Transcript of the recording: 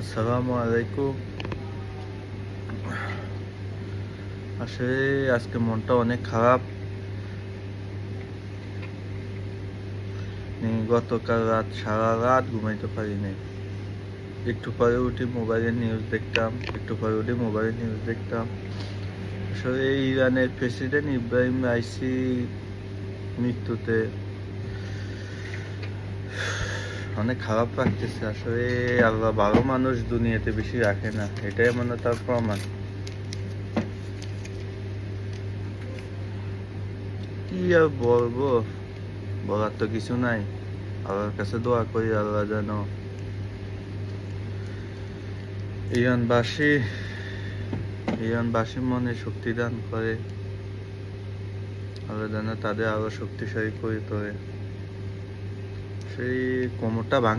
আসসালামু আলাইকুম। আসলে আজকে মনটা অনেক খারাপ। গতকাল রাত সারা রাত ঘুমাইতে পারি নাই। একটু পরে উঠি মোবাইলের নিউজ দেখতাম, আসলে ইরানের প্রেসিডেন্ট ইব্রাহিম রাইসি মৃত্যুতে অনেক খারাপ লাগতেছে। আসলে আল্লাহ ভালো মানুষ দুনিয়াতে বেশি রাখে না, এটাই মনে তার প্রমাণ। কি আর বলবো, বলার তো কিছু নাই। আল্লাহর কাছে দোয়া করি আল্লাহ যেন ইরানবাসীর মনে শক্তি দান করে, আল্লাহ যেন তাদের আরো শক্তিশালী করে তোলে। সেই কোমরটা